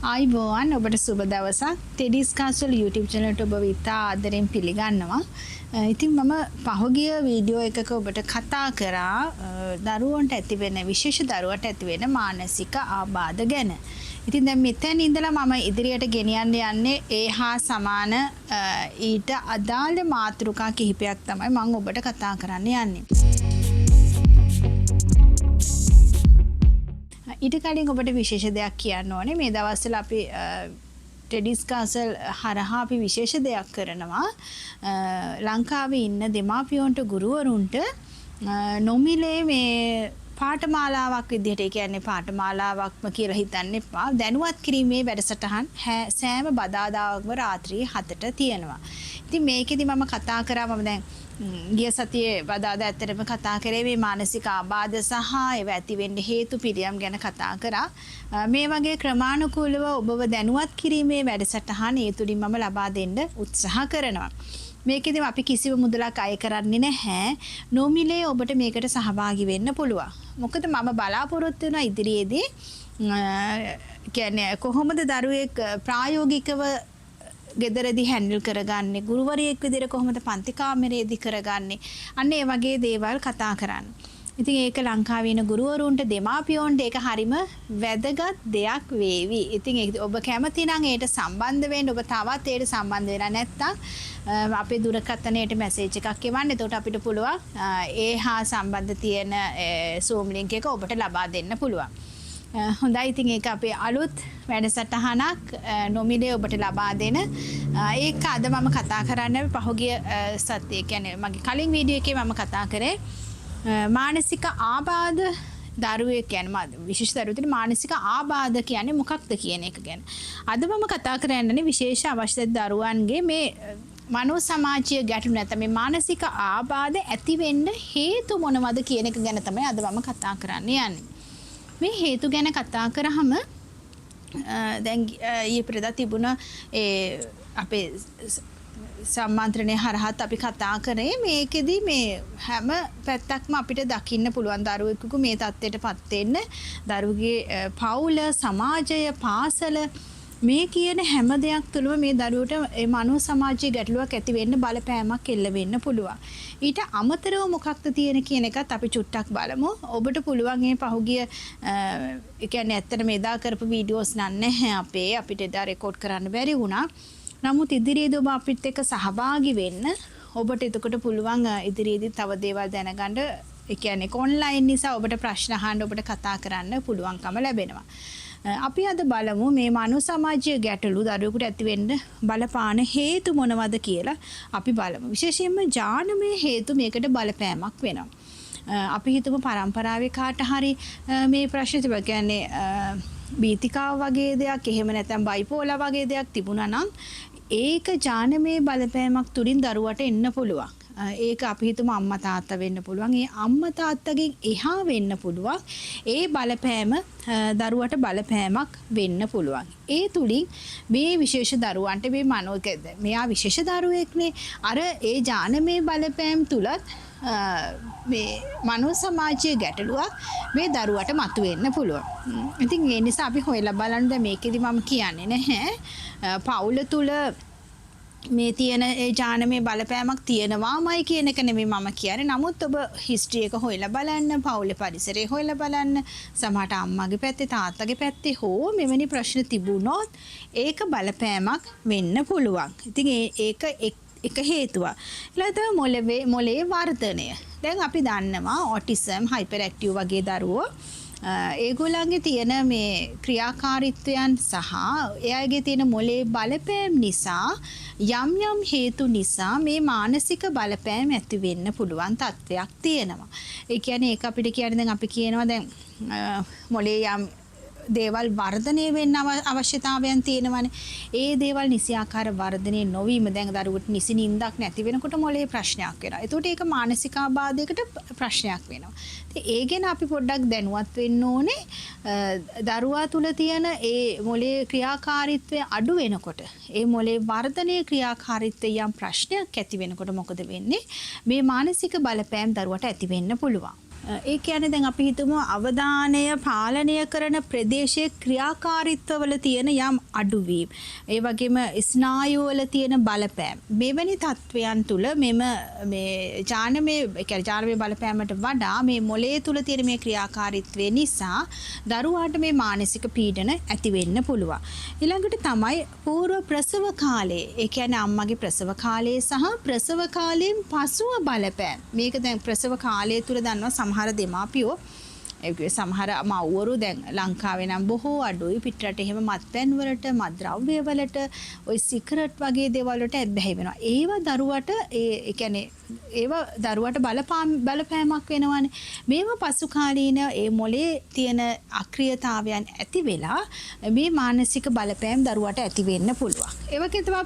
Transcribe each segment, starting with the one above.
ආයිබෝවන් ඔබට සුබ දවසක්. ටෙඩිස් කාසල් YouTube channel එකට ඔබ ඉතා ආදරෙන් පිළිගන්නවා. ඉතින් මම පහුගිය වීඩියෝ එකක ඔබට කතා කරා දරුවන්ට ඇතිවෙන විශේෂ දරුවට ඇතිවෙන මානසික ආබාධ ගැන. ඉතින් දැන් මෙතන ඉඳලා මම ඉදිරියට ගෙනියන්න යන්නේ ඒ හා සමාන ඊට අදාළ මාතෘකා කිහිපයක් තමයි මම ඔබට කතා කරන්න යන්නේ. ඊට කලින් ඔබට විශේෂ දෙයක් කියන්න ඕනේ. මේ දවස්වල අපි ටෙඩිස් කාසල් හරහා අපි විශේෂ දෙයක් කරනවා. ලංකාවේ ඉන්න දෙමාපියන්ට ගුරුවරුන්ට නොමිලේ මේ පාඨමාලාවක් විදිහට, ඒ කියන්නේ පාඨමාලාවක්ම කියලා හිතන්න එපා, දැනුවත් කිරීමේ වැඩසටහන් සෑම බදාදාවකම රාත්‍රියේ 7ට තියෙනවා. ඉතින් මේකෙදි මම කතා කරා, මම දැන් ගිය සතියේ බදාදා ඇත්තටම කතා කරේ මේ මානසික ආබාධ සහ ඒව ඇති වෙන්න හේතු පිළියම් ගැන කතා කරා. මේ වගේ ක්‍රමානුකූලව ඔබව දැනුවත් කිරීමේ වැඩසටහන ඒ තුලින් මම ලබා දෙන්න උත්සාහ කරනවා. මේකෙදි අපි කිසිම මුදලක් අය කරන්නේ නැහැ. නොමිලේ ඔබට මේකට සහභාගී වෙන්න පුළුවන්. මොකද මම බලාපොරොත්තු වෙනවා ඉදිරියේදී කියන්නේ කොහොමද දරුවෙක් ප්‍රායෝගිකව ගෙදරදී හැන්ඩල් කරගන්නේ, ගුරුවරියෙක් විදිහට කොහොමද පන්ති කාමරයේදී කරගන්නේ, අන්න ඒ වගේ දේවල් කතා කරන්න. ඉතින් ඒක ලංකාවේ ඉන්න ගුරුවරුන්ට, දෙමාපියන්ට ඒක හරිම වැදගත් දෙයක් වේවි. ඉතින් ඔබ කැමති නම් ඒට සම්බන්ධ වෙන්න. ඔබ තවත් ඒට සම්බන්ධ වෙලා නැත්නම් අපේ දුරකථනයට මැසේජ් එකක් එවන්න. එතකොට අපිට පුළුවන් ඒ හා සම්බන්ධ තියෙන Zoom link එක ඔබට ලබා දෙන්න පුළුවන්. හොඳයි, ඉතින් ඒක අපේ අලුත් වැඩසටහනක් නොමිලේ ඔබට ලබා දෙන. ඒක අද මම කතා කරන්නේ පහුගිය සතියේ, කියන්නේ මගේ කලින් වීඩියෝ එකේ මම කතා කරේ මානසික ආබාධ දරුවෙක් කියන්නේ විශේෂ දරුවෙකුට මානසික ආබාධ කියන්නේ මොකක්ද කියන එක ගැන. අද මම කතා කරන්නේ විශේෂ අවශ්‍යතාව දරුවන්ගේ මේ මනෝ සමාජීය ගැටලු නැත්නම් මේ මානසික ආබාධ ඇති වෙන්න හේතු මොනවද කියන එක ගැන තමයි අද මම කතා කරන්න යන්නේ. මේ හේතු ගැන කතා කරාම දැන් ඊයේ පෙරදා තිබුණ අපේ සම්මන්ත්‍රණය හරහාත් අපි කතා කරේ මේකෙදි මේ හැම පැත්තක්ම අපිට දකින්න පුළුවන් දරුවෙකුගේ මේ තත්ත්වයටපත් වෙන්න, දරුවගේ පවුල, සමාජය, පාසල, මේ කියන හැම දෙයක් තුළම මේ දරුවට මේ මනෝ සමාජීය ගැටලුවක් ඇති වෙන්න බලපෑමක් එල්ල වෙන්න පුළුවන්. ඊට අමතරව මොකක්ද තියෙන කියන එකත් අපි චුට්ටක් බලමු. ඔබට පුළුවන් මේ පහුගිය ඒ කියන්නේ ඇත්තටම එදා කරපු වීඩියෝස් නැහැ අපිට එදා රෙකෝඩ් කරන්න බැරි වුණා. නමුත් ඉදිරියේදී ඔබ අපිත් එක්ක සහභාගී වෙන්න. ඔබට එතකොට පුළුවන් ඉදිරියේදී තව දේවල් දැනගන්න. ඒ කියන්නේ ඔන්ලයින් නිසා ඔබට ප්‍රශ්න අහන්න, ඔබට කතා කරන්න පුළුවන්කම ලැබෙනවා. අපි අද බලමු මේ මනෝ සමාජීය ගැටලු දරුවෙකුට ඇති වෙන්න බලපාන හේතු මොනවද කියලා අපි බලමු. විශේෂයෙන්ම ජානමය හේතු මේකට බලපෑමක් වෙනවා. අපි හිතමු පරම්පරාවේ කාට හරි මේ ප්‍රශ්න තිබුණා, කියන්නේ බීතිකාව වගේ දෙයක්, එහෙම නැත්නම් බයිපෝලා වගේ දෙයක් තිබුණා නම් ඒක ජානමය බලපෑමක් තුලින් දරුවට එන්න පුළුවන්. ඒක අපි හිතමු අම්මා තාත්තා වෙන්න පුළුවන්. ඒ අම්මා තාත්තගෙන් එහා වෙන්න පුළුවන්. ඒ බලපෑම දරුවට බලපෑමක් වෙන්න පුළුවන්. ඒ තුලින් මේ විශේෂ දරුවන්ට මේ මෙයා විශේෂ දරුවෙක්නේ. අර ඒ ජානමය බලපෑම් තුලත් මේ මනෝ සමාජීය ගැටලුවක් මේ දරුවට මතුවෙන්න පුළුවන්. ඉතින් ඒ නිසා අපි හොයලා බලන්න. දැන් මේකෙදි මම කියන්නේ නැහැ පවුල තුල මේ තියෙන ඒ ජානමය බලපෑමක් තියෙනවාමයි කියන එක නෙමෙයි මම කියන්නේ. නමුත් ඔබ හිස්ටරි එක හොයලා බලන්න, පවුලේ පරිසරය හොයලා බලන්න, සමහරට අම්මාගේ පැත්තේ, තාත්තගේ පැත්තේ හෝ මෙවැනි ප්‍රශ්න තිබුණොත් ඒක බලපෑමක් වෙන්න පුළුවන්. ඉතින් ඒක එක හේතුවක්. ඊළඟට මොලේ වර්ධනය. දැන් අපි දන්නවා ඔටිසම්, හයිපර් ඇක්ටිව් වගේ දරුවෝ ඒගොල්ලන්ගේ තියෙන මේ ක්‍රියාකාරීත්වයන් සහ එයාගේ තියෙන මොලේ බලපෑම් නිසා, යම් හේතු නිසා මේ මානසික බලපෑම් ඇති වෙන්න පුළුවන් තත්ත්වයක් තියෙනවා. ඒ කියන්නේ ඒක අපිට කියන්නේ දැන් අපි කියනවා දැන් මොලේ යම් දේවල් වර්ධනය වෙන්න අවශ්‍යතාවයන් තියෙනවානේ. ඒ දේවල් නිසියාකාර වර්ධනය නොවීම, දැන් දරුවට නිසි නිින්දක් නැති වෙනකොට මොලේ ප්‍රශ්නයක් වෙනවා. ඒකට ඒක මානසික ආබාධයකට ප්‍රශ්නයක් වෙනවා. ඉතින් ඒ ගැන අපි පොඩ්ඩක් දැනුවත් වෙන්න ඕනේ. දරුවා තුල තියෙන ඒ මොලේ ක්‍රියාකාරීත්වය අඩු වෙනකොට, ඒ මොලේ වර්ධනයේ ක්‍රියාකාරීත්වය යම් ප්‍රශ්නයක් ඇති වෙනකොට මොකද වෙන්නේ? මේ මානසික බලපෑම් දරුවට ඇති වෙන්න පුළුවන්. ඒ කියන්නේ දැන් අපි හිතමු අවධානය පාලනය කරන ප්‍රදේශයේ ක්‍රියාකාරීත්වවල තියෙන යම් අඩුවීම්. ඒ වගේම ස්නායුවල තියෙන බලපෑම්. මෙවැනි තත්වයන් තුල මෙම මේ ජානමය බලපෑමට වඩා මේ මොළයේ තුල තියෙන මේ ක්‍රියාකාරීත්වය නිසා දරුවාට මේ මානසික පීඩන ඇති වෙන්න පුළුවන්. ඊළඟට තමයි පූර්ව ප්‍රසව කාලයේ. ඒ කියන්නේ අම්මගේ ප්‍රසව කාලයේ සහ ප්‍රසව කාලයෙන් පසුව බලපෑම්. මේක දැන් ප්‍රසව කාලය තුල දන්නවා සමහර දෙමාපියෝ සමහර මව්වරු දැන් ලංකාවේ නම් බොහෝ අඩුයි පිටරට එහෙම මත්පැන් වලට මත්ද්‍රව්‍ය වලට ওই සිගරට් වගේ දේවල් වලට ඇබ්බැහි වෙනවා. ඒවා දරුවට ඒ කියන්නේ ඒවා දරුවට බලපෑමක් වෙනවානේ. මේව පසු කාලීන ඒ මොලේ තියෙන අක්‍රියතාවයන් ඇති වෙලා මේ මානසික බලපෑම් දරුවට ඇති වෙන්න පුළුවන්. ඒ වගේ තමයි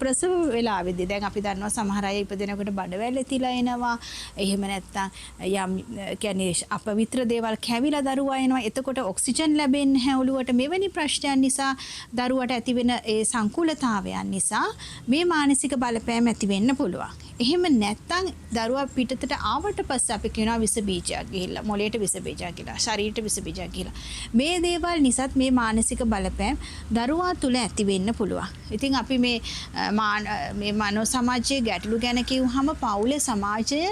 ප්‍රසව වෙලාවේදී දැන් අපි දන්නවා සමහර අය ඉපදෙනකොට බඩවැල් ඇතිලා එනවා. එහෙම නැත්නම් යම් කියන්නේ අපවිත්‍ර දේවල් කැවිලා දරුවා එනවා. එතකොට ඔක්සිජන් ලැබෙන්නේ නැහැ ඔළුවට. මෙවැනි ප්‍රශ්නයන් නිසා දරුවට ඇතිවෙන ඒ සංකූලතාවයන් නිසා මේ මානසික බලපෑම ඇති වෙන්න පුළුවන්. එහෙම නැත්නම් දරුවා පිටතට ආවට පස්සේ අපි කියනවා විස බීජයක් ගිහිල්ලා මොළයට විස බීජයක් ගිහිල්ලා ශරීරයට විස බීජයක් ගිහිල්ලා මේ දේවල් නිසාත් මේ මානසික බලපෑම් දරුවා තුල ඇති වෙන්න පුළුවන්. ඉතින් අපි මේ මනෝ සමාජයේ ගැටලු ගැන කිව්වහම පවුලේ සමාජය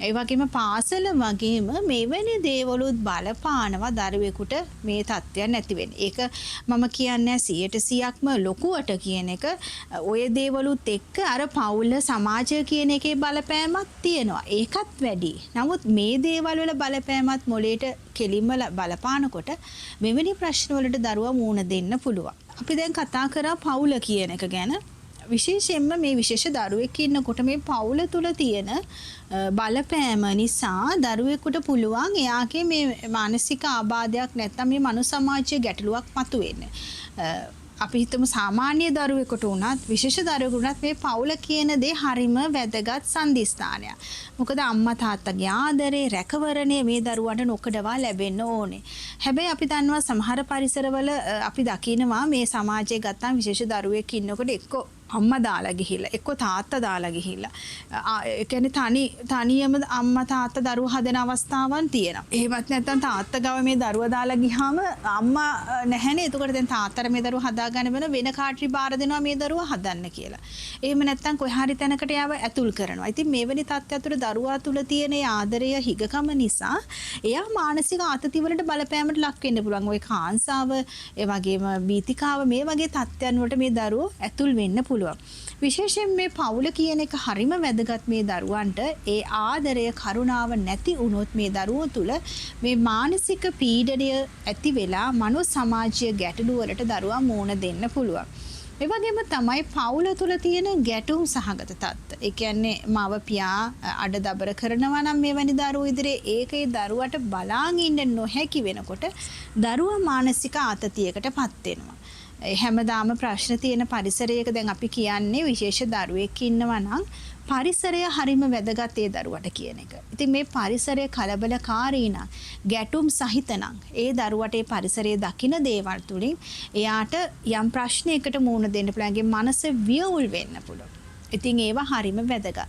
ඒ වගේම පාසල වගේම මෙවැනි දේවලුත් බලපානවා දරුවෙකුට මේ තත්ත්වයන් නැති වෙන්නේ. ඒක මම කියන්නේ 100%ක්ම ලොකුවට කියන එක. ඔය දේවලුත් එක්ක අර පවුල සමාජය කියන එකේ බලපෑමක් තියෙනවා. ඒකත් වැඩි. නමුත් මේ දේවල් වල බලපෑමත් මොළයට කෙලින්ම බලපානකොට මෙවැනි ප්‍රශ්න වලට දරුවා මුහුණ දෙන්න පුළුවන්. අපි දැන් කතා කරා පවුල කියන එක ගැන. විශේෂයෙන්ම මේ විශේෂ දරුවෙක් ඉන්නකොට මේ පවුල තුල තියෙන බලපෑම නිසා දරුවෙකුට පුළුවන් එයාගේ මේ මානසික ආබාධයක් නැත්නම් මේ මනෝ සමාජීය ගැටලුවක් මතුවෙන්න. අපි හිතමු සාමාන්‍ය දරුවෙකුට උනත් විශේෂ දරුවෙකුට උනත් මේ පවුල කියන දේ හරිම වැදගත් සම්දිස්ථානයක්. මොකද අම්මා තාත්තගේ ආදරේ රැකවරණය මේ දරුවන්ට නොකඩවා ලැබෙන්න ඕනේ. හැබැයි අපි දන්නවා සමහර පරිසරවල අපි දකිනවා මේ සමාජයේ ගත්තාම විශේෂ දරුවෙක් ඉන්නකොට එක්ක අම්මා දාලා ගිහිල්ලා එක්ක තාත්තා දාලා ගිහිල්ලා ඒ කියන්නේ තනියම අම්මා තාත්තා දරුවා හදන අවස්ථාවන් තියෙනවා. එහෙමත් නැත්නම් තාත්තා ගාව මේ දරුවා දාලා ගියාම අම්මා නැහැනේ. එතකොට දැන් තාත්තට මේ දරුවා හදාගන්න වෙන කාටරි බාර දෙනවා මේ දරුවා හදන්න කියලා. එහෙම නැත්නම් කොයි හරි තැනකට යාව ඇතුල් කරනවා. ඉතින් මේවැනි තත්ත්වය තුළ දරුවා තුළ තියෙන ආදරය හිගකම නිසා එයා මානසික ආතති වලට බලපෑමට ලක් වෙන්න පුළුවන්. ওই කාංසාව, ඒ වගේම බීතිකාව මේ වගේ තත්ත්වයන් වලට මේ දරුවෝ ඇතුල් වෙන්න පුළුවන්. විශේෂයෙන් මේ පවුල කියන එක හරිම වැදගත් මේ දරුවන්ට. ඒ ආදරය කරුණාව නැති වුණොත් මේ දරුවෝ තුල මේ මානසික පීඩනය ඇති වෙලා මනෝ සමාජීය ගැටලු වලට දරුවා මුහුණ දෙන්න පුළුවන්. ඒ වගේම තමයි පවුල තුල තියෙන ගැටුම් සහගත තත්ත්ව. ඒ කියන්නේ මව පියා අඩදබර කරනවා නම් මෙවැනි දරුවෝ ඉදිරියේ ඒකේ දරුවට බලාගෙන ඉන්න නොහැකි වෙනකොට දරුවා මානසික ආතතියකටපත් වෙනවා. හැමදාම ප්‍රශ්න තියෙන පරිසරයක දැන් අපි කියන්නේ විශේෂ දරුවෙක් ඉන්නවා නම් පරිසරය හරිම වැදගත් ඒ දරුවට කියන එක. ඉතින් මේ පරිසරය කලබලකාරී නම් ගැටුම් සහිත නම් ඒ දරුවට ඒ පරිසරයේ දකින දේවල් තුලින් එයාට යම් ප්‍රශ්නයකට මුහුණ දෙන්න පුළුවන්. මනස වියවුල් වෙන්න පුළුවන්. ඉතින් ඒවා හරිම වැදගත්.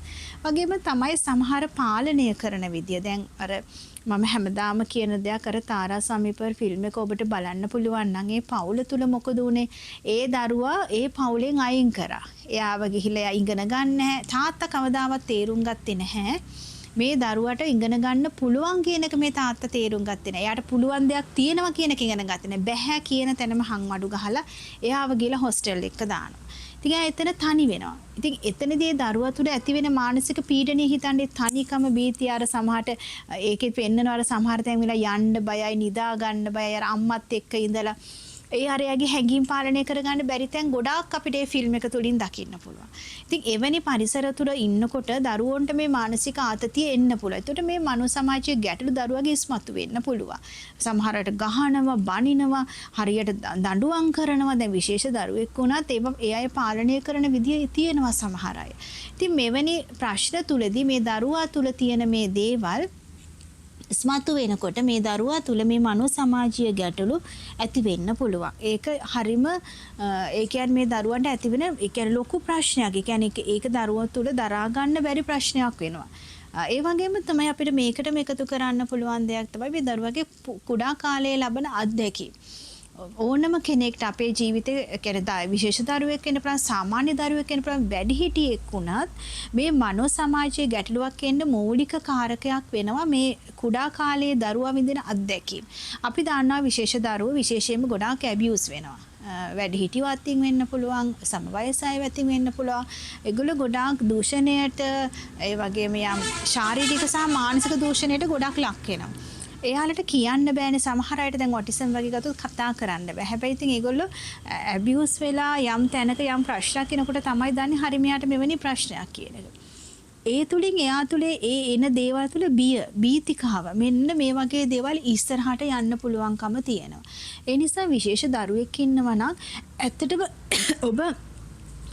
වගේම තමයි සමහර පාලනය කරන විදිය. දැන් අර මම හැමදාම කියන දෙයක් අර තාරා සමීපර් ෆිල්ම් එක ඔබට බලන්න පුළුවන් නම් ඒ පවුල තුල මොකද උනේ? ඒ දරුවා ඒ පවුලෙන් අයින් කරා. එයාව ගිහිල්ලා ඉගෙන ගන්න නැහැ. තාත්තා කවදාවත් තේරුම් ගත්තේ නැහැ. මේ දරුවට ඉගෙන ගන්න පුළුවන් කියන එක මේ තාත්තා තේරුම් ගත්තේ නැහැ. එයාට පුළුවන් දෙයක් තියෙනවා කියන එක ඉගෙන ගත්තේ නැහැ. බැහැ කියන තැනම හංවඩු ගහලා එයාව ගිහලා හොස්ටල් එක්ක දානවා. ඉතින් එතන තනි වෙනවා. ඉතින් එතනදී දරුවා තුළ ඇති වෙන මානසික පීඩනය හිතන්නේ තනිකම බීතිය අර සමහරට ඒකෙත් පෙන්නනවා අර සමහර තැන් වෙලා යන්න බයයි නිදා ගන්න බයයි අර අම්මත් එක්ක ඉඳලා ඒ අරයාගේ හැඟීම් පාලනය කරගන්න බැරි තැන් ගොඩාක් අපිට මේ ෆිල්ම් එක තුලින් දකින්න පුළුවන්. ඉතින් එවැනි පරිසර තුල ඉන්නකොට දරුවන්ට මේ මානසික ආතතිය එන්න පුළුවන්. ඒකට මේ මනෝ සමාජයේ ගැටලු දරුවගේ ඉස්මතු වෙන්න පුළුවන්. සමහරට ගහනවා, බනිනවා, හරියට දඬුවම් කරනවා. දැන් විශේෂ දරුවෙක් වුණත් ඒ අය පාලනය කරන විදිය තියෙනවා සමහර අය. ඉතින් මෙවැනි ප්‍රශ්න තුලදී මේ දරුවා තුල තියෙන මේ දේවල් ස්මතු වෙනකොට මේ දරුවා තුල මේ මනෝ සමාජීය ගැටලු ඇති වෙන්න පුළුවන්. ඒක හරිම ඒ කියන්නේ මේ දරුවන්ට ඇති වෙන ඒ කියන්නේ ලොකු ප්‍රශ්නයක්. ඒ කියන්නේ ඒක දරුවා තුල දරා ගන්න බැරි ප්‍රශ්නයක් වෙනවා. ඒ වගේම තමයි අපිට මේකට මේකතු කරන්න පුළුවන් දෙයක් තමයි මේ දරුවගේ කුඩා කාලයේ ලබන අත්දැකීම්. ඕනම කෙනෙක්ට අපේ ජීවිතේ කියන්නේ විශේෂ දරුවෙක් වෙන්න පුළුවන් සාමාන්‍ය දරුවෙක් වෙන්න පුළුවන් වැඩිහිටියෙක් වුණත් මේ මනෝ සමාජයේ ගැටලුවක් එන්න මූලික කාරකයක් වෙනවා මේ කුඩා කාලයේ දරුවා විඳින අත්දැකීම්. අපි දන්නවා විශේෂ දරුවෝ විශේෂයෙන්ම ගොඩාක් ඇබියුස් වෙනවා. වැඩිහිටියෝ අතින් වෙන්න පුළුවන් සමවයස අය අතින් වෙන්න පුළුවන්. ඒගොල්ලෝ ගොඩාක් දූෂණයට ඒ වගේම යම් ශාරීරික සහ මානසික දූෂණයට ගොඩක් ලක් වෙනවා. එයාලට කියන්න බෑනේ සමහර අයට දැන් ඔටිසම් වගේ ගත්තොත් කතා කරන්න බෑ. හැබැයි ඉතින් ඒගොල්ලෝ ඇබියුස් වෙලා යම් තැනක යම් ප්‍රශ්නයක් එනකොට තමයි දන්නේ හරි මෙයාට මෙවැනි ප්‍රශ්නයක් කියන එක. ඒ තුලින් එයා තුලේ ඒ එන දේවල් තුල බීතිකාව මෙන්න මේ වගේ දේවල් ඉස්සරහට යන්න පුළුවන්කම තියෙනවා. ඒ නිසා විශේෂ දරුවෙක් ඉන්නවා නම් ඇත්තටම ඔබ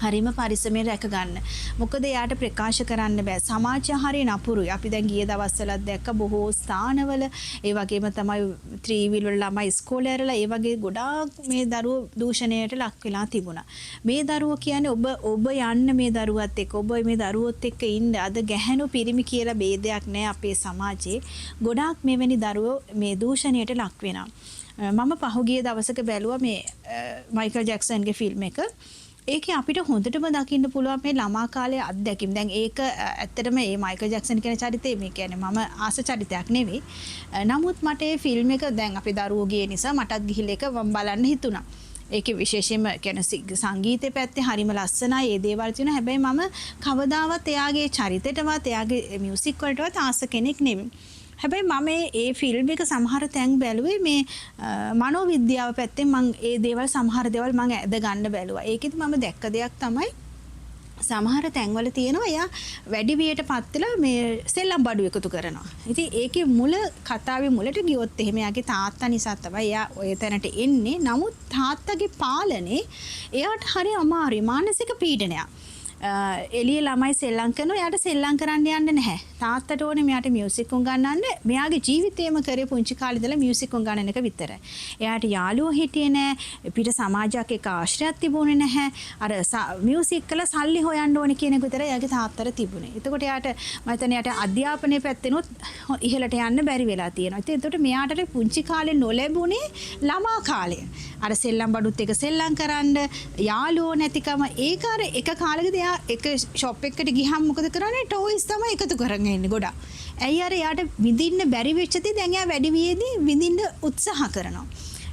හරිම පරිස්සමෙන් රැක ගන්න. මොකද එයාට ප්‍රකාශ කරන්න බෑ. සමාජය හරිය නපුරුයි. අපි දැන් ගිය දවස්වලත් දැක්ක බොහෝ ස්ථානවල ඒ වගේම තමයි ත්‍රිවිල් වල ළමයි ඉස්කෝලේ ඇරලා ඒ වගේ ගොඩාක් මේ දරුවෝ දූෂණයට ලක් වෙලා තිබුණා. මේ දරුවෝ කියන්නේ ඔබ යන්න මේ දරුවත් එක්ක ඔබ මේ දරුවොත් එක්ක ඉන්න අද ගැහැණු පිරිමි කියලා ભેදයක් නැහැ අපේ සමාජයේ. ගොඩාක් මෙවැනි දරුවෝ මේ දූෂණයට ලක් වෙනවා. මම පහුගිය දවසක බැලුවා මේ මයිකල් ජැක්සන්ගේ ෆිල්ම් එක. ඒකේ අපිට හොඳටම දකින්න පුළුවන් මේ ළමා කාලයේ අත්දැකීම්. දැන් ඒක ඇත්තටම මේ මයිකල් ජැක්සන් කියන චරිතය මේ කියන්නේ මම ආස චරිතයක් නෙවෙයි. නමුත් මට මේ ෆිල්ම් එක දැන් අපි දරුවෝ ගිය නිසා මටත් ගිහිල්ලා ඒක මම බලන්න හිතුණා. ඒකේ විශේෂයෙන්ම කියන්නේ සංගීතයේ පැත්තේ හරිම ලස්සනයි. ඒ දේවල් තියෙනවා. හැබැයි මම කවදාවත් එයාගේ චරිතයටවත් එයාගේ මියුසික් වලටවත් ආස කෙනෙක් නෙවෙයි. හැබැයි මම ඒ ෆිල්ම් එක සමහර තැන් බැලුවේ මේ මනෝවිද්‍යාව පැත්තෙන් මම ඒ දේවල් සමහර දේවල් මම ඇද ගන්න බැලුවා. ඒකෙදි මම දැක්ක දෙයක් තමයි සමහර තැන්වල තියෙනවා එයා වැඩි වියටපත් වෙලා මේ සෙල්ලම් බඩු එකතු කරනවා. ඉතින් ඒකේ මුල කතාවේ මුලට ගියොත් එහෙම එයාගේ තාත්තා නිසා තමයි එයා ඔය තැනට එන්නේ. නමුත් තාත්තගේ පාලනේ එයාට හරි අමාරුයි මානසික පීඩනයක්. එළිය ළමයි සෙල්ලම් කරනවා. එයාට සෙල්ලම් කරන්න යන්න නැහැ. තාත්තට ඕනේ මෙයාට මියුසික් උගන්වන්න. මෙයාගේ ජීවිතේම කරේ පුංචි කාලේ ඉඳලා මියුසික් උගන්වන එක විතරයි. එයාට යාළුවෝ හිටියේ නැහැ. පිට සමාජයක් එක්ක ආශ්‍රයයක් තිබුණේ නැහැ. අර මියුසික් කළා සල්ලි හොයන්න ඕනේ කියන එක විතරයි එයාගේ තාත්තට තිබුණේ. එතකොට එයාට මම හිතන්නේ එයාට අධ්‍යාපනයේ පැත්තෙනොත් ඉහළට යන්න බැරි වෙලා තියෙනවා. ඉතින් එතකොට මෙයාට පුංචි කාලේ නොලැබුණේ ළමා කාලය. අර සෙල්ලම් බඩුත් එක සෙල්ලම් කරන්න යාළුවෝ නැතිකම ඒක අර එක කාලෙකදී එක ෂොප් එකකට ගියහම මොකද කරන්නේ ටොයිස් තමයි එකතු කරගෙන ඉන්නේ ගොඩක්. ඇයි අර යාට විඳින්න බැරි වෙච්ච තේ දැන් එයා වැඩි වියේදී විඳින්න උත්සාහ කරනවා.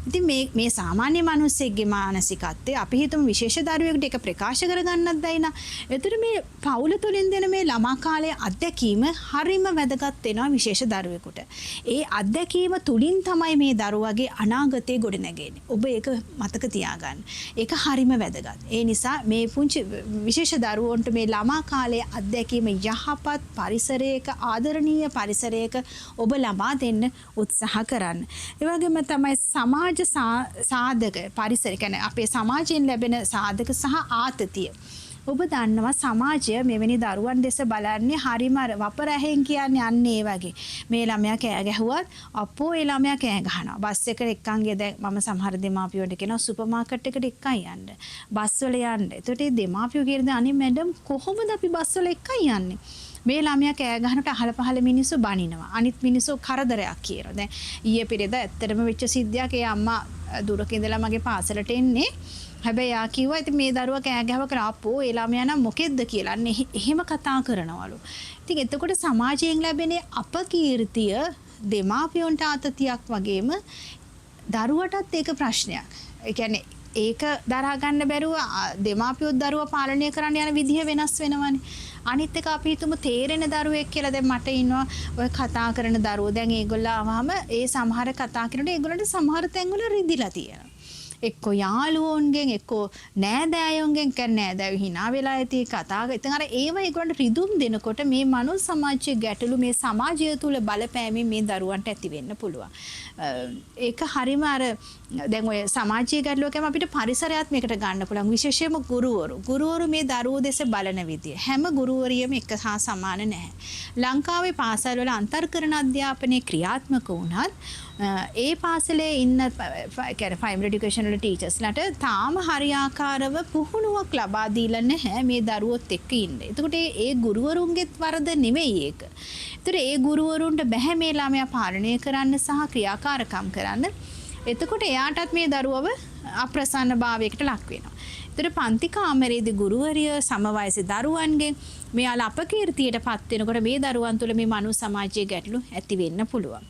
ඉතින් මේ සාමාන්‍ය මිනිස්සෙක්ගේ මානසිකත්වය අපි හිතමු විශේෂ දරුවෙකුට ඒක ප්‍රකාශ කරගන්නත් බැයි නා. ඒතර මේ පවුල තුලින් දෙන මේ ළමා කාලයේ අත්දැකීම හරිම වැදගත් වෙනවා විශේෂ දරුවෙකුට. ඒ අත්දැකීම තුලින් තමයි මේ දරුවගේ අනාගතය ගොඩනැගෙන්නේ. ඔබ ඒක මතක තියාගන්න. ඒක හරිම වැදගත්. ඒ නිසා මේ පුංචි විශේෂ දරුවන්ට මේ ළමා කාලයේ අත්දැකීම යහපත් පරිසරයක ආදරණීය පරිසරයක ඔබ ලබා දෙන්න උත්සාහ කරන්න. ඒ වගේම තමයි සමාජ සාධක පරිසර කියන්නේ අපේ සමාජයෙන් ලැබෙන සාධක සහ ආතතිය. ඔබ දන්නවා සමාජය මෙවැනි දරුවන් දෙස බලන්නේ හරිම වපරැහෙන් කියන්නේ අන්නේ වගේ. මේ ළමයා කෑ ගැහුවත් අපෝ ඒ ළමයා කෑ ගහනවා. බස් එකට එක්කන් ගිය දැන් මම සමහර දෙමාපියෝට කියනවා සුපර් මාකට් එකට එක්කන් යන්න. බස් වල යන්න. එතකොට මේ දෙමාපියෝ කියනවා අනේ මැඩම් කොහොමද අපි බස් වල එක්කන් යන්නේ? මේ ළමයා කෑ ගහනට අහල පහල මිනිස්සු බනිනවා. අනිත් මිනිස්සු කරදරයක් කියනවා. දැන් ඊයේ පෙරේද ඇත්තටම වෙච්ච සිද්ධියක්. ඒ අම්මා දුරක ඉඳලා මගේ පාසලට එන්නේ. හැබැයි යා කිව්වා ඉතින් මේ දරුවා කෑ ගහව කරා අපෝ ඒ ළමයා නම් මොකෙද්ද කියලා. අන්න එහෙම කතා කරනවලු. ඉතින් එතකොට සමාජයෙන් ලැබෙන අපකීර්තිය දෙමාපියන්ට ආතතියක් වගේම දරුවටත් ඒක ප්‍රශ්නයක්. ඒ කියන්නේ ඒක දරා ගන්න බැරුව දෙමාපියොත් දරුවා පාලනය කරන්න යන විදිහ වෙනස් වෙනවනේ. අනිත් එක අපි හිතමු තේරෙන දරුවෙක් කියලා දැන් මට ඉන්නවා ඔය කතා කරන දරුවෝ. දැන් ඒගොල්ලෝ ආවම ඒ සමහර කතා කරනකොට ඒගොල්ලන්ට සමහර තැන්වල රිදිලා තියෙනවා. එක්ක යාළුවෝන්ගෙන් එක්ක නෑදෑයෝන්ගෙන් කියන්නේ නෑදෑයෝ hina වෙලා ඇති කතා. ඉතින් අර ඒව ඒගොල්ලන්ට රිදුම් දෙනකොට මේ මනුස්ස සමාජයේ ගැටලු මේ සමාජය තුල බලපෑමෙන් මේ දරුවන්ට ඇති වෙන්න පුළුවන්. ඒක හරිම අර දැන් ඔය සමාජීය ගැටලුවකම අපිට පරිසරයත් මේකට ගන්න පුළුවන්. විශේෂයෙන්ම ගුරුවරු මේ දරුවෝ දෙස බලන විදිය හැම ගුරුවරියම එක හා සමාන නැහැ. ලංකාවේ පාසල් වල අන්තර්කරණ අධ්‍යාපනයේ ක්‍රියාත්මක වුණත් ඒ පාසලේ ඉන්න කියන්නේ ප්‍රයිමරි এডুকেෂන් වල ටීචර්ස්ලාට තාම හරියාකාරව පුහුණුවක් ලබා දීලා නැහැ මේ දරුවොත් එක්ක ඉන්න. එතකොට ඒ ගුරුවරුන්ගේත් වරද නෙමෙයි ඒක. ඒතර ඒ ගුරුවරුන්ට බැහැ මේ ළමයා පාලනය කරන්න සහ ක්‍රියාකාරකම් කරන්න. එතකොට එයාටත් මේ දරුවව අප්‍රසන්නභාවයකට ලක් වෙනවා. ඒතර පන්ති කාමරයේදී ගුරුවරිය සමවයසී දරුවන්ගෙන් මෙයාලා අපකීර්තියට පත් වෙනකොට මේ දරුවන් තුළ මේ මනුස්ස සමාජයේ ගැටලු ඇති වෙන්න පුළුවන්.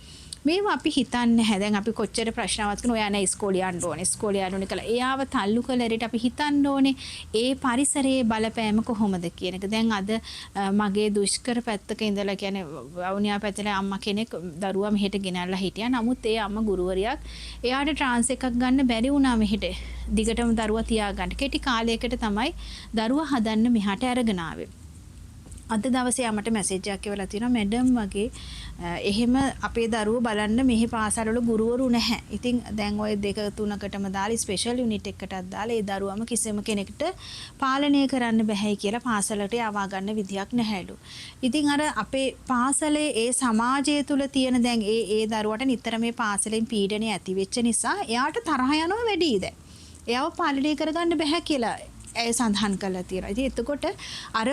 මේවා අපි හිතන්නේ නැහැ. දැන් අපි කොච්චර ප්‍රශ්නාවක් කරන ඔයා නැහැ ඉස්කෝලේ යන්න ඕනේ. ඉස්කෝලේ යන්න ඕනේ කියලා. එයාව තල්ලු කළේට අපි හිතන්න ඕනේ ඒ පරිසරයේ බලපෑම කොහොමද කියන එක. දැන් අද මගේ දුෂ්කර පැත්තක ඉඳලා කියන්නේ වවුනියා පැත්තේ අම්මා කෙනෙක් දරුවා මෙහෙට ගෙනල්ලා හිටියා. නමුත් ඒ අම්මා ගුරුවරියක් එයාට ට්‍රාන්ස් එකක් ගන්න බැරි වුණා මෙහෙට. දිගටම දරුවා තියාගන්න. කෙටි කාලයකට තමයි දරුවා හදන්න මෙහාට අරගෙන ආවේ. අද දවසේ මට මැසේජ් එකක් එවලා තියෙනවා මැඩම් වගේ එහෙම අපේ දරුවෝ බලන්න මෙහි පාසල්වල ගුරුවරු නැහැ. ඉතින් දැන් ওই 2-3කටම දාලා ස්පෙෂල් යුනිට් එකකටත් දාලා ඒ දරුවම කිසිම කෙනෙකුට පාලනය කරන්න බැහැයි කියලා පාසලට යවා ගන්න විදියක් නැහැලු. ඉතින් අර අපේ පාසලේ ඒ සමාජය තුල තියෙන දැන් ඒ දරුවට නිතර මේ පාසලෙන් පීඩනය ඇති වෙච්ච නිසා එයාට තරහ යනවා වැඩි දැන්. එයාව පාලනය කරගන්න බැහැ කියලා ඒ සඳහන් කළා තියෙනවා. ඉතින් එතකොට අර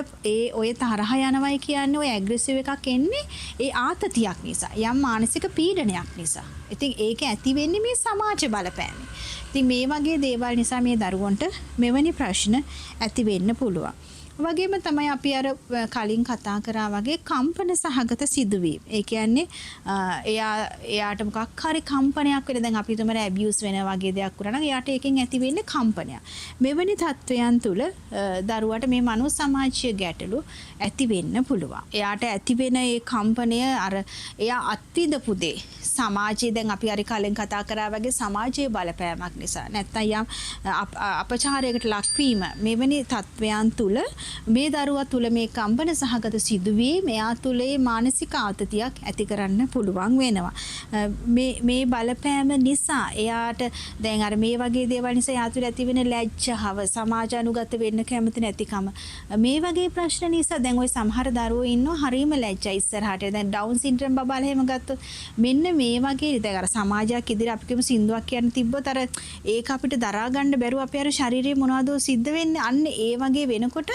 ඔය තරහ යනවයි කියන්නේ ඔය ඇග්‍රෙසිව් එකක් එන්නේ ඒ ආතතියක් නිසා. යම් මානසික පීඩනයක් නිසා. ඉතින් ඒක ඇති වෙන්නේ මේ සමාජ බලපෑම. ඉතින් මේ වගේ දේවල් නිසා මේ දරුවන්ට මෙවැනි ප්‍රශ්න ඇති වෙන්න පුළුවන්. වගේම තමයි අපි අර කලින් කතා කරා වගේ කම්පන සහගත සිදුවීම්. ඒ කියන්නේ එයාට මොකක් හරි කම්පනයක් වෙන දැන් අපි තුමර ඇබියුස් වෙන වගේ දෙයක් කරා නම් එයාට ඒකෙන් ඇති වෙන්නේ කම්පනයක්. මෙවැනි තත්වයන් තුල දරුවට මේ මනෝ සමාජීය ගැටලු ඇති වෙන්න පුළුවන්. එයාට ඇති වෙන ඒ කම්පනය අර එයා අත්විඳපු දේ සමාජයේ දැන් අපි අර කලින් කතා කරා වගේ සමාජයේ බලපෑමක් නිසා නැත්නම් යම් අපචාරයකට ලක්වීම මෙවැනි තත්වයන් තුල මේ දරුවා තුල මේ කම්පන සහගත සිදුවීම් එයා තුලේ මානසික ආතතියක් ඇති කරන්න පුළුවන් වෙනවා. මේ බලපෑම නිසා එයාට දැන් අර මේ වගේ දේවල් නිසා එයා තුල ඇති වෙන ලැජ්ජාව සමාජානුගත වෙන්න කැමති නැතිකම මේ වගේ ප්‍රශ්න නිසා දැන් ওই සමහර දරුවෝ ඉන්නවා හරීම ලැජ්ජයි ඉස්සරහට. දැන් ඩවුන් සින්ඩ්‍රෝම් බබාලා එහෙම ගත්තොත් මෙන්න මේ වගේ දැන් අර සමාජයක් ඉදිරිය අපි කියමු සින්දුවක් කියන්න තිබ්බොත් අර ඒක අපිට දරා ගන්න බැරුව අපේ අර ශරීරයේ මොනවදෝ සිද්ධ වෙන්නේ. අන්න ඒ වගේ වෙනකොට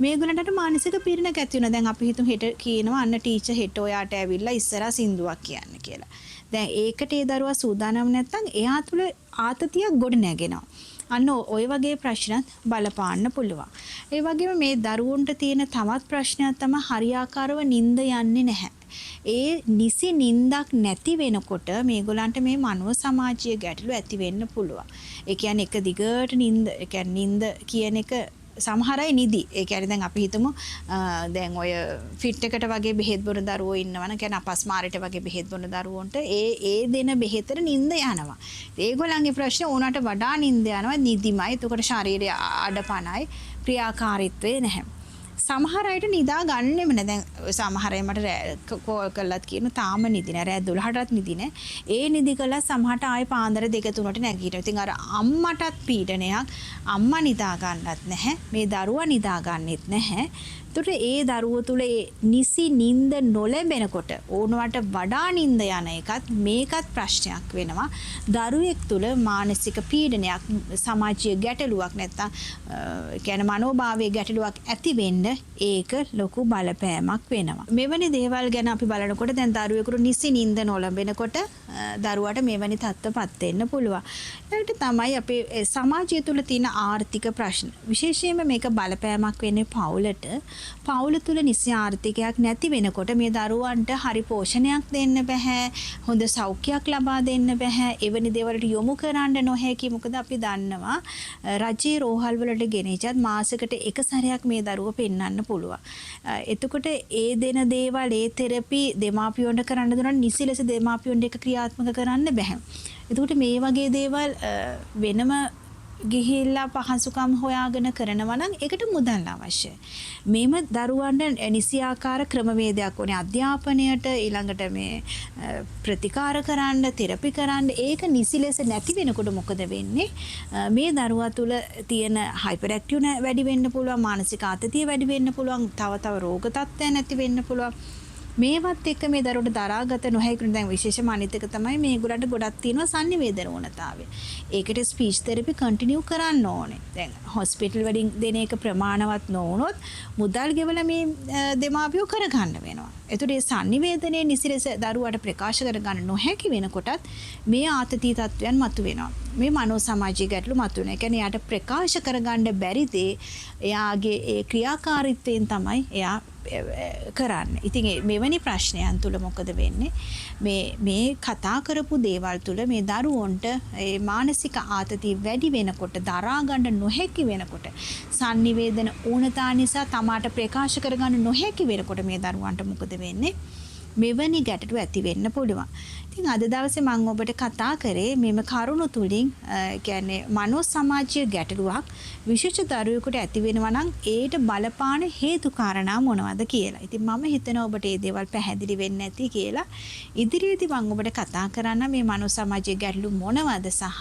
මේගොල්ලන්ට මානසික පීඩනයක් ඇති වෙනවා. දැන් අපි හිතමු හෙට කියනවා අන්න ටීචර් හෙට ඔයාට ඇවිල්ලා ඉස්සරහා සින්දුවක් කියන්න කියලා. දැන් ඒකට ඒ දරුවා සූදානම් නැත්නම් එයා තුල ආතතියක් ගොඩ නැගෙනවා. අන්න ওই වගේ ප්‍රශ්නත් බලපාන්න පුළුවන්. ඒ වගේම මේ දරුවන්ට තියෙන තවත් ප්‍රශ්නයක් තමයි හරියාකාරව නිින්ද යන්නේ නැහැ. ඒ නිසි නිින්දක් නැති වෙනකොට මේගොල්ලන්ට මේ මනෝ සමාජීය ගැටලු ඇති වෙන්න පුළුවන්. ඒ කියන්නේ එක දිගට නිින්ද, ඒ කියන්නේ නිින්ද කියන එක සමහර අය නිදි. ඒ කියන්නේ දැන් අපි හිතමු දැන් ඔය ෆිට් එකට වගේ බෙහෙත් බොන දරුවෝ ඉන්නවනම් කියන්නේ අපස්මාරයට වගේ බෙහෙත් බොන දරුවන්ට ඒ දෙන බෙහෙතට නිින්ද යනවා. ඒගොල්ලන්ගේ ප්‍රශ්නේ ඕනට වඩා නිින්ද යනවා නිදිමයි. එතකොට ශරීරය අඩපණයි ක්‍රියාකාරීත්වය නැහැ. සමහර අයට නිදා ගන්නෙම නෑ. දැන් සමහර අය මට කෝල් කළාත් කියන තාම නිදි නෑ. රෑ 12ටත් නිදි නෑ. ඒ නිදි කළා සමහරට ආයේ පාන්දර 2-3ට නැගිටිනවා. ඉතින් අර අම්මටත් පීඩනයක්. අම්මා නිදා ගන්නත් නැහැ. මේ දරුවා නිදා ගන්නෙත් නැහැ. එතකොට ඒ දරුවෝ තුල නිසි නිින්ද නොලැබෙනකොට ඕනවට වඩා නිින්ද යන එකත් මේකත් ප්‍රශ්නයක් වෙනවා. දරුවෙක් තුල මානසික පීඩනයක් සමාජීය ගැටලුවක් නැත්තම් කියන්නේ මනෝභාවයේ ගැටලුවක් ඇති වෙන්න ඒක ලොකු බලපෑමක් වෙනවා. මෙවැනි දේවල් ගැන අපි බලනකොට දැන් දරුවෙකුට නිසි නිින්ද නොලැබෙනකොට දරුවාට මෙවැනි තත්ත්වපත් වෙන්න පුළුවන්. ඒකට තමයි අපේ සමාජය තුල තියෙන ආර්ථික ප්‍රශ්න. විශේෂයෙන්ම මේක බලපෑමක් වෙන්නේ පවුලට. පවුල තුල නිසි ආර්ථිකයක් නැති වෙනකොට මේ දරුවන්ට හරි පෝෂණයක් දෙන්න බෑ. හොඳ සෞඛ්‍යයක් ලබා දෙන්න බෑ. එවැනි දේවල්ට යොමු කරන්න නොහැකි. මොකද අපි දන්නවා රජයේ රෝහල් වලට ගෙනිච්චත් මාසෙකට එක සැරයක් මේ දරුවෝ පෙන්වන්න පුළුවන්. එතකොට ඒ දෙන දේවල් ඒ තෙරපි දෙමාපියොන්ට කරන්න දුන්නා නිසි ලෙස දෙමාපියොන්ට එක ක්‍රියාත්මක කරන්න බෑ. එතකොට මේ වගේ දේවල් වෙනම ගිහිල්ලා පහසුකම් හොයාගෙන කරනවා නම් ඒකට මුදල් අවශ්‍යයි. මේම දරුවන්ට නිසියාකාර ක්‍රමවේදයක් ඕනේ අධ්‍යාපනයට ඊළඟට මේ ප්‍රතිකාර කරන්න, තෙරපි කරන්න. ඒක නිසි ලෙස නැති වෙනකොට මොකද වෙන්නේ? මේ දරුවා තුල තියෙන හයිපර් ඇක්ටිව් වැඩි වෙන්න පුළුවන්, මානසික ආතතිය වැඩි වෙන්න පුළුවන්, තව රෝග තත්ත්වයන් ඇති වෙන්න පුළුවන්. මේවත් එක්ක මේ දරුවට දරාගත නොහැකි දැන් විශේෂම අනිත් එක තමයි මේගොල්ලන්ට ගොඩක් තියෙනවා sannivedana ඕනතාවය. ඒකට ස්පීච් තෙරපි කන්ටිනියු කරන්න ඕනේ. දැන් හොස්පිටල් වලින් දෙන එක ප්‍රමාණවත් නොවුනොත් මුදල් ගෙවලා මේ දෙමාපියෝ කරගන්න වෙනවා. ඒතකොට මේ sannivedanaye නිසිලෙස දරුවාට ප්‍රකාශ කරගන්න නොහැකි වෙනකොටත් මේ ආතති තත්වයන් මතුවෙනවා. මේ මනෝ සමාජීය ගැටලු මතුවෙනවා. ඒ කියන්නේ යාට ප්‍රකාශ කරගන්න බැරි දේ එයාගේ ඒ ක්‍රියාකාරීත්වයෙන් තමයි එයා කරන්නේ. ඉතින් මෙවැනි ප්‍රශ්නයන් තුල මොකද වෙන්නේ? මේ කතා කරපු දේවල් තුල මේ දරුවන්ට ඒ මානසික ආතතිය වැඩි වෙනකොට දරා ගන්න නොහැකි වෙනකොට sannivedana ඌනතා නිසා තමාට ප්‍රකාශ කරගන්න නොහැකි වෙනකොට මේ දරුවන්ට මොකද වෙන්නේ? මෙවැනි ගැටලු ඇති වෙන්න පුළුවන්. ඉතින් අද දවසේ මම ඔබට කතා කරේ මෙම කරුණු තුලින් කියන්නේ මනෝ සමාජීය ගැටලුවක් විශේෂ දරුවෙකුට ඇති වෙනවා නම් ඒට බලපාන හේතු කාරණා මොනවද කියලා. ඉතින් මම හිතනවා ඔබට මේ දේවල් පැහැදිලි වෙන්නේ නැති කියලා. ඉදිරියේදී මම ඔබට කතා කරන්න මේ මනෝ සමාජීය ගැටලු මොනවද සහ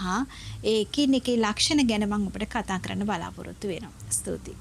ඒ එකින් එකේ ලක්ෂණ ගැන මම ඔබට කතා කරන්න බලාපොරොත්තු වෙනවා. ස්තුතියි.